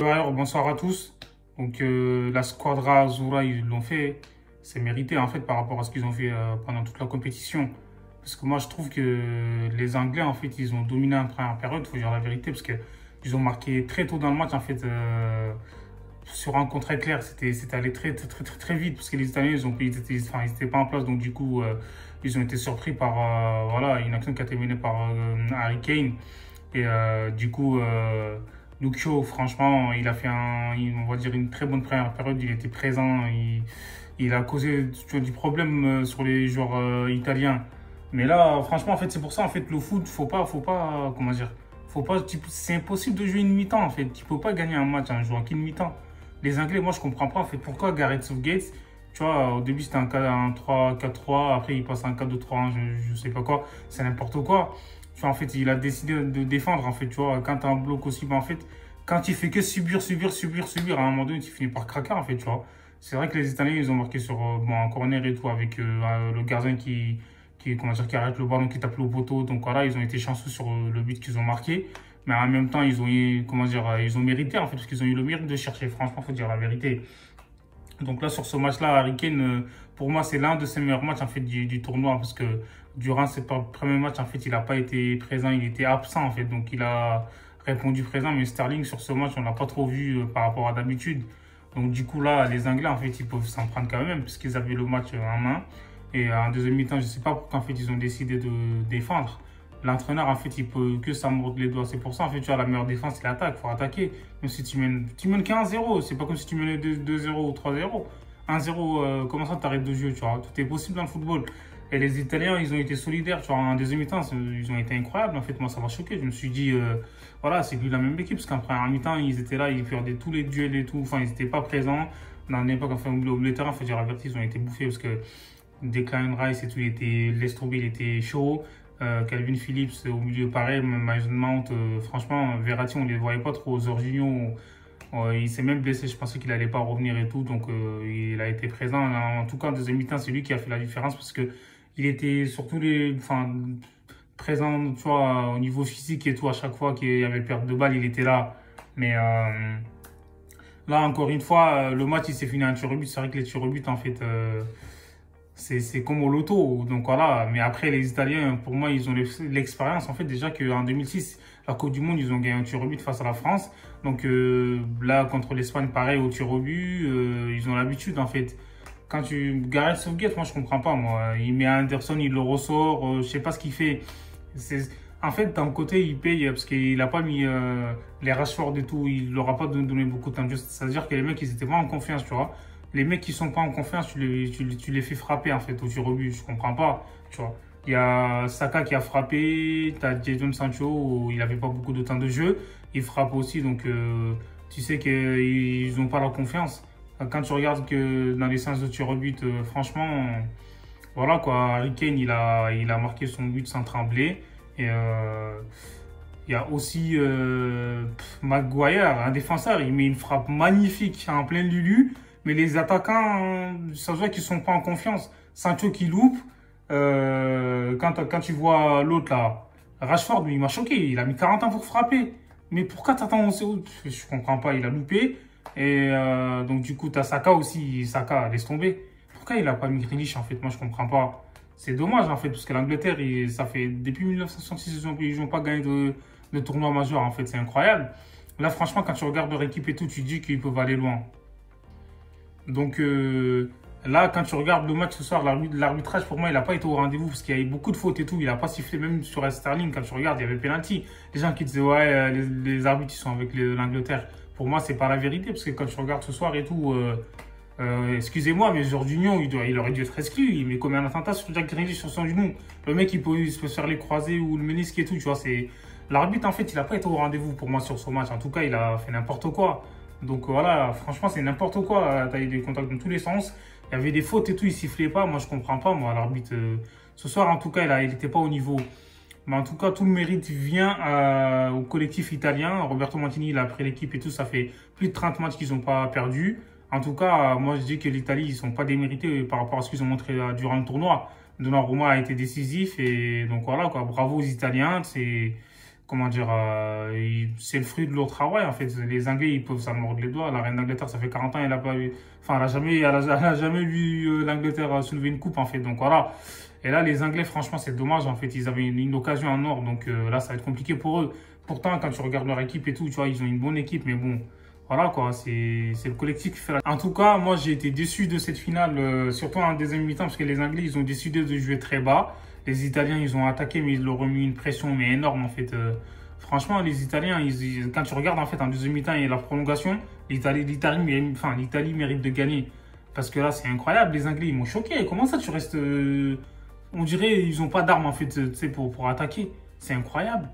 Alors, bonsoir à tous. Donc, la Squadra Azzurra, ils l'ont fait. C'est mérité, en fait, par rapport à ce qu'ils ont fait pendant toute la compétition. Parce que moi, je trouve que les Anglais, en fait, ils ont dominé en première période, il faut dire la vérité, parce que ils ont marqué très tôt dans le match, en fait, sur un contre éclair. C'était allé très vite, parce que les Italiens, ils étaient pas en place, donc du coup, ils ont été surpris par voilà, une action qui a été menée par Harry Kane. Et du coup, Lucio, franchement, il a fait on va dire une très bonne première période. Il était présent, il a causé tu vois, du problème sur les joueurs italiens. Mais là, franchement, en fait, c'est pour ça, en fait, le foot, comment dire, c'est impossible de jouer une mi-temps, en fait. Tu peux pas gagner un match en jouant qu'une mi-temps. Les Anglais, moi, je comprends pas, en fait, pourquoi Gareth Southgate, tu vois, au début, c'était un 3-4-3, après, il passe à un 4-2-3-1, je sais pas quoi, c'est n'importe quoi. Tu vois, en fait, il a décidé de défendre, en fait, tu vois, quand tu as un bloc aussi, ben, en fait, quand il fait que subir, à un moment donné, tu finis par craquer, en fait, tu vois. C'est vrai que les Italiens, ils ont marqué sur bon, un corner et tout, avec le gardien comment dire, qui arrête le ballon, qui tape le poteau. Donc voilà, ils ont été chanceux sur le but qu'ils ont marqué. Mais en même temps, ils ont eu, comment dire, ils ont mérité, en fait, parce qu'ils ont eu le mérite de chercher. Franchement, faut dire la vérité. Donc là, sur ce match-là, Harry Kane, pour moi, c'est l'un de ses meilleurs matchs en fait, du tournoi parce que durant ses premiers matchs, en fait, il n'a pas été présent, il était absent en fait. Donc il a répondu présent, mais Sterling, sur ce match, on l'a pas trop vu par rapport à d'habitude. Donc du coup, là, les Anglais, en fait, ils peuvent s'en prendre quand même puisqu'ils avaient le match en main. Et en deuxième mi-temps, je ne sais pas pourquoi en fait, ils ont décidé de défendre. L'entraîneur, en fait, il peut que s'en mordre les doigts. C'est pour ça, en fait, tu as la meilleure défense, c'est l'attaque. Il faut attaquer. Même si tu mènes qu'un 0 c'est pas comme si tu menais 2-0 ou 3-0. 1-0, comment ça t'arrêtes de jouer, tu vois. Tout est possible dans le football. Et les Italiens, ils ont été solidaires, tu vois. En deuxième mi-temps, ils ont été incroyables. En fait, moi, ça m'a choqué. Je me suis dit, voilà, c'est plus la même équipe. Parce qu'en première mi-temps, ils étaient là, ils perdaient tous les duels et tout. Enfin, ils n'étaient pas présents. Dans l'époque, enfin, au milieu de terrain, faut dire la vérité, ils ont été bouffés parce que Declan Rice et tout, laisse tomber, il était chaud. Calvin Phillips au milieu, pareil. Mason Mount, franchement, Verratti, on ne les voyait pas trop. Jorginho, il s'est même blessé, je pensais qu'il n'allait pas revenir et tout. Donc, il a été présent. En tout cas, en deuxième mi-temps, c'est lui qui a fait la différence parce que il était surtout enfin, présent, tu vois, au niveau physique et tout. À chaque fois qu'il y avait perte de balle, il était là. Mais là, encore une fois, le match, il s'est fini en tir au but. C'est vrai que les tirs au but, en fait, c'est comme au loto. Donc voilà. Mais après, les Italiens, pour moi, ils ont l'expérience. En fait, déjà qu'en 2006, la Coupe du Monde, ils ont gagné un tir au but face à la France. Donc là, contre l'Espagne, pareil, au tir au but, ils ont l'habitude, en fait. Quand Gareth Southgate, moi, je comprends pas, moi. Il met Anderson, il le ressort. Je sais pas ce qu'il fait. En fait, d'un côté, il paye parce qu'il a pas mis les Rashford et tout. Il leur a pas donné beaucoup de temps de jeu. C'est-à-dire que les mecs, ils étaient pas en confiance, tu vois. Les mecs qui sont pas en confiance, tu les fais frapper, en fait, au tir au but. Je comprends pas, tu vois. Il y a Saka qui a frappé, tu as Jadon Sancho, où il avait pas beaucoup de temps de jeu. Il frappe aussi, donc tu sais qu'ils n'ont pas la confiance. Quand tu regardes que dans les séances de tir au but, franchement, voilà quoi, Harry Kane, il a marqué son but sans trembler. Et il y a aussi Maguire, un défenseur, il met une frappe magnifique en plein Lulu. Mais les attaquants, ça se voit qu'ils sont pas en confiance. Sancho qui loupe. Quand tu vois l'autre là, Rashford, lui, il m'a choqué. Il a mis 40 ans pour frapper. Mais pourquoi t'attends? Je comprends pas. Il a loupé. Et donc, du coup, t'as Saka aussi. Saka, laisse tomber. Pourquoi il a pas mis Grealish en fait? Moi, je comprends pas. C'est dommage en fait, parce que l'Angleterre, ça fait depuis 1966, ils n'ont pas gagné de tournoi majeur en fait. C'est incroyable. Là, franchement, quand tu regardes leur équipe et tout, tu te dis qu'ils peuvent aller loin. Donc là, quand tu regardes le match ce soir, l'arbitrage pour moi, il n'a pas été au rendez-vous parce qu'il y a eu beaucoup de fautes et tout. Il n'a pas sifflé, même sur Sterling. Quand tu regardes, il y avait penalty. Les gens qui disaient, ouais, les arbitres, ils sont avec l'Angleterre. Pour moi, c'est pas la vérité parce que quand tu regardes ce soir et tout, excusez-moi, mais Jorginho, il aurait dû être exclu. Il met comme un attentat sur Jack Grealish sur son genou. Le mec, il se peut se faire les croisés ou le ménisque et tout. Tu vois, c'est. L'arbitre, en fait, il n'a pas été au rendez-vous pour moi sur ce match. En tout cas, il a fait n'importe quoi. Donc voilà, franchement, c'est n'importe quoi. Tu as eu des contacts dans tous les sens. Il y avait des fautes et tout, il sifflait pas. Moi, je comprends pas, moi, l'arbitre. Ce soir, en tout cas, il n'était pas au niveau. Mais en tout cas, tout le mérite vient au collectif italien. Roberto Mantini, il a pris l'équipe et tout. Ça fait plus de 30 matchs qu'ils n'ont pas perdu. En tout cas, moi, je dis que l'Italie, ils ne sont pas démérités par rapport à ce qu'ils ont montré durant le tournoi. Donnarumma a été décisif. Et donc voilà, quoi. Bravo aux Italiens. comment dire, c'est le fruit de leur travail, en fait. Les Anglais, ils peuvent s'en mordre les doigts. La reine d'Angleterre, ça fait 40 ans, elle a pas eu, enfin, elle a jamais vu l'Angleterre soulever une coupe, en fait. Donc voilà. Et là, les Anglais, franchement, c'est dommage, en fait. Ils avaient une occasion en or, donc là, ça va être compliqué pour eux. Pourtant, quand tu regardes leur équipe et tout, tu vois, ils ont une bonne équipe, mais bon, voilà quoi, c'est le collectif qui fait la... En tout cas, moi, j'ai été déçu de cette finale, surtout en deuxième mi-temps, parce que les Anglais, ils ont décidé de jouer très bas. Les Italiens, ils ont attaqué, mais ils leur ont mis une pression mais énorme, en fait. Franchement, les Italiens, quand tu regardes, en fait, en deuxième mi-temps et la prolongation, l'Italie mérite de gagner. Parce que là, c'est incroyable, les Anglais, ils m'ont choqué. Comment ça, tu restes... on dirait ils n'ont pas d'armes, en fait, tu sais, pour attaquer. C'est incroyable.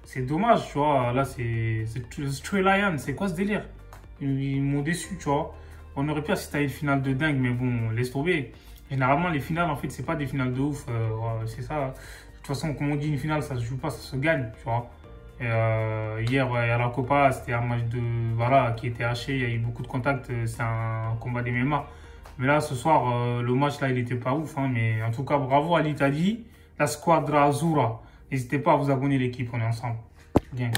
C'est dommage, tu vois. Là, c'est Stray Lion. C'est quoi ce délire? Ils m'ont déçu, tu vois. On aurait pu assister à une finale de dingue, mais bon, laisse tomber. Généralement, les finales, en fait, c'est pas des finales de ouf. Ouais, c'est ça. De toute façon, comme on dit, une finale, ça se joue pas, ça se gagne, tu vois. Et, hier, ouais, à la Copa, c'était un match voilà, qui était haché. Il y a eu beaucoup de contacts. C'est un combat des MMA. Mais là, ce soir, le match, là, il était pas ouf. Hein, mais en tout cas, bravo à l'Italie, la Squadra Azzurra. N'hésitez pas à vous abonner, l'équipe, on est ensemble. Bien.